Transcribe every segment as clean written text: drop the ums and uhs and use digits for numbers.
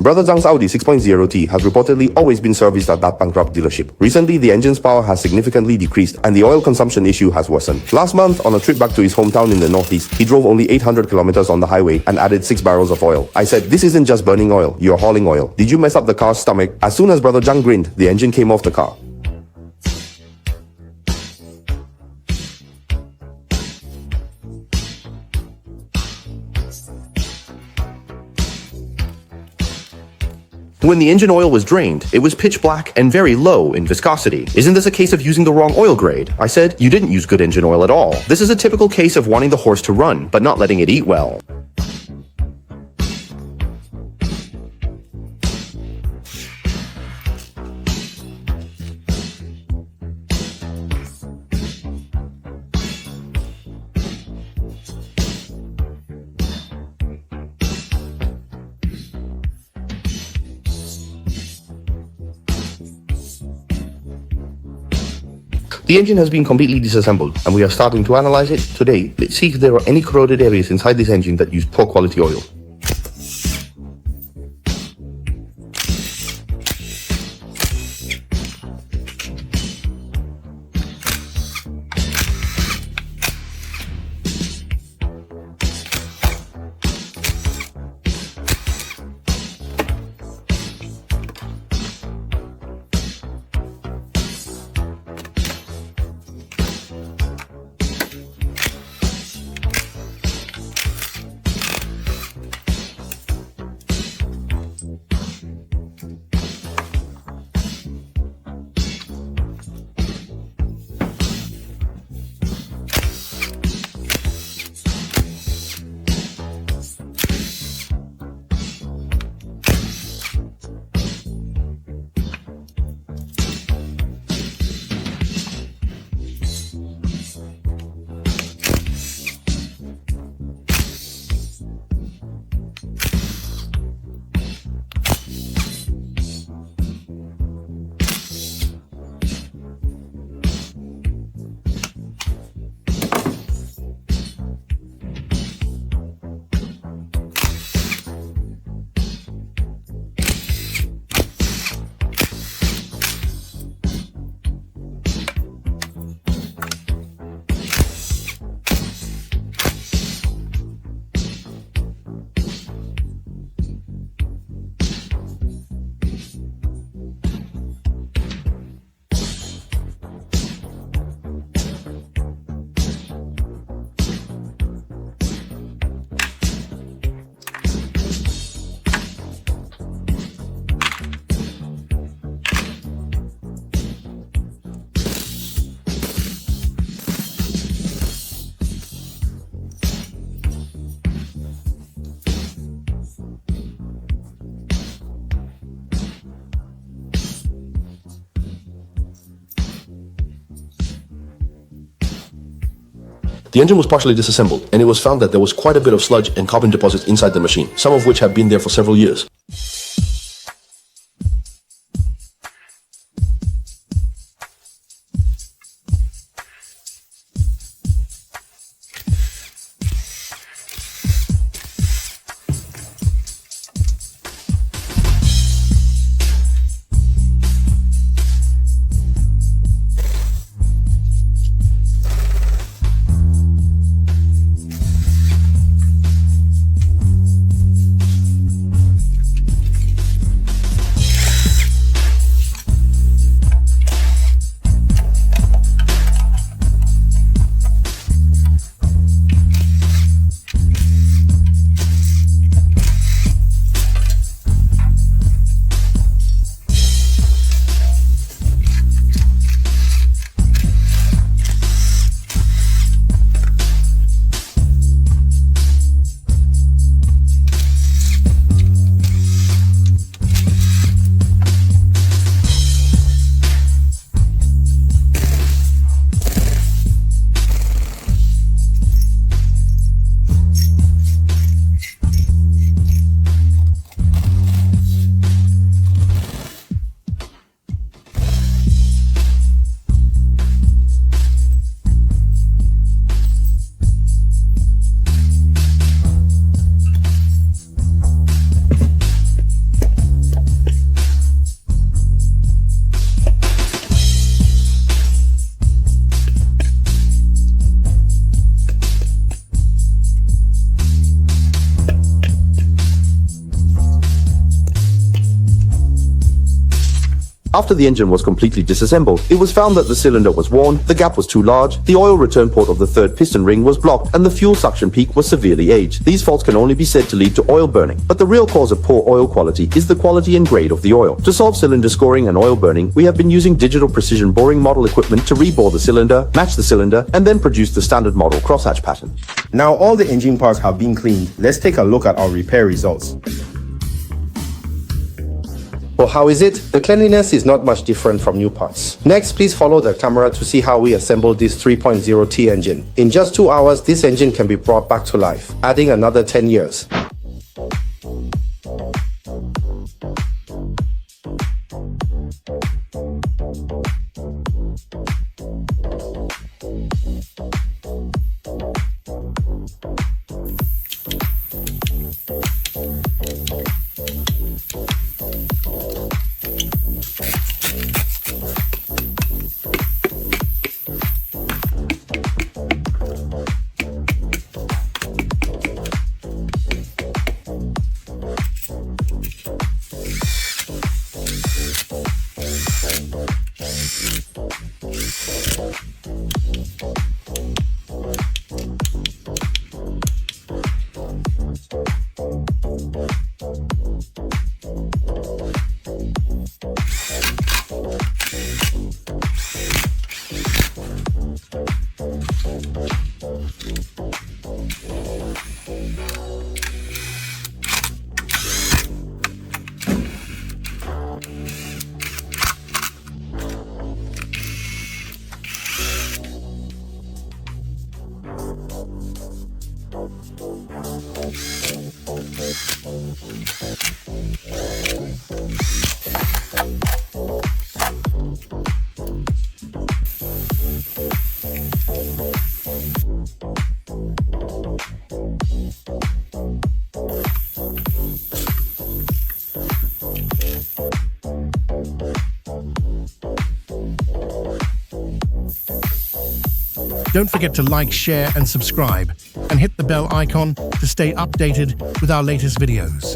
Brother Zhang's Audi 6.0T has reportedly always been serviced at that bankrupt dealership. Recently, the engine's power has significantly decreased and the oil consumption issue has worsened. Last month, on a trip back to his hometown in the northeast, he drove only 800 kilometers on the highway and added 6 barrels of oil. I said, "This isn't just burning oil, you're hauling oil. Did you mess up the car's stomach?" As soon as Brother Zhang grinned, the engine came off the car. When the engine oil was drained, it was pitch black and very low in viscosity. "Isn't this a case of using the wrong oil grade?" I said, "You didn't use good engine oil at all. This is a typical case of wanting the horse to run, but not letting it eat well." The engine has been completely disassembled and we are starting to analyze it. Today, let's see if there are any corroded areas inside this engine that use poor quality oil. The engine was partially disassembled, and it was found that there was quite a bit of sludge and carbon deposits inside the machine, some of which had been there for several years. After the engine was completely disassembled, it was found that the cylinder was worn, the gap was too large, the oil return port of the third piston ring was blocked, and the fuel suction peak was severely aged. These faults can only be said to lead to oil burning, but the real cause of poor oil quality is the quality and grade of the oil. To solve cylinder scoring and oil burning, we have been using digital precision boring model equipment to rebore the cylinder, match the cylinder, and then produce the standard model crosshatch pattern. Now all the engine parts have been cleaned. Let's take a look at our repair results. Well, how is it? The cleanliness is not much different from new parts. Next, please follow the camera to see how we assembled this 3.0T engine. In just 2 hours, this engine can be brought back to life, adding another 10 years. Don't forget to like, share, and subscribe, and hit the bell icon to stay updated with our latest videos.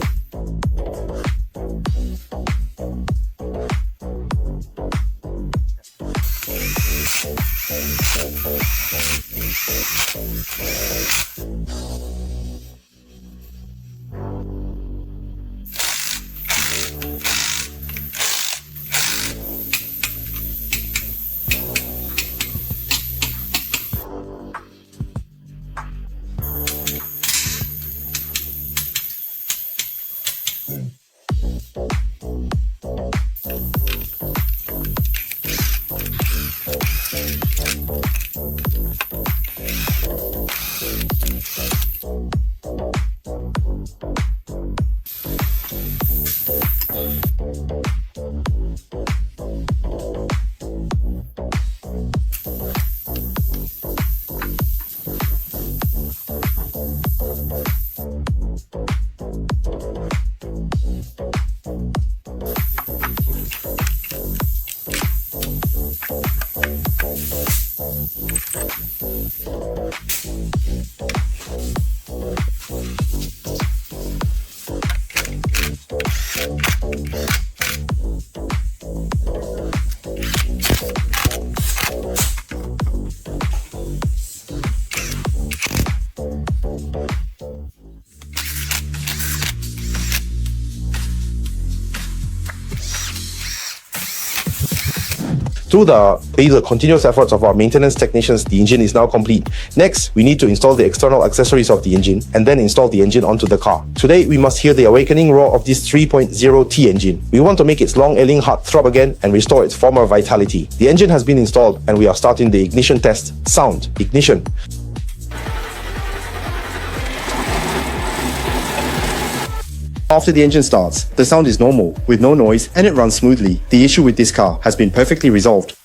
Through the continuous efforts of our maintenance technicians, the engine is now complete. Next, we need to install the external accessories of the engine and then install the engine onto the car. Today, we must hear the awakening roar of this 3.0T engine. We want to make its long ailing heart throb again and restore its former vitality. The engine has been installed and we are starting the ignition test. Sound, ignition. After the engine starts, the sound is normal, with no noise, and it runs smoothly. The issue with this car has been perfectly resolved.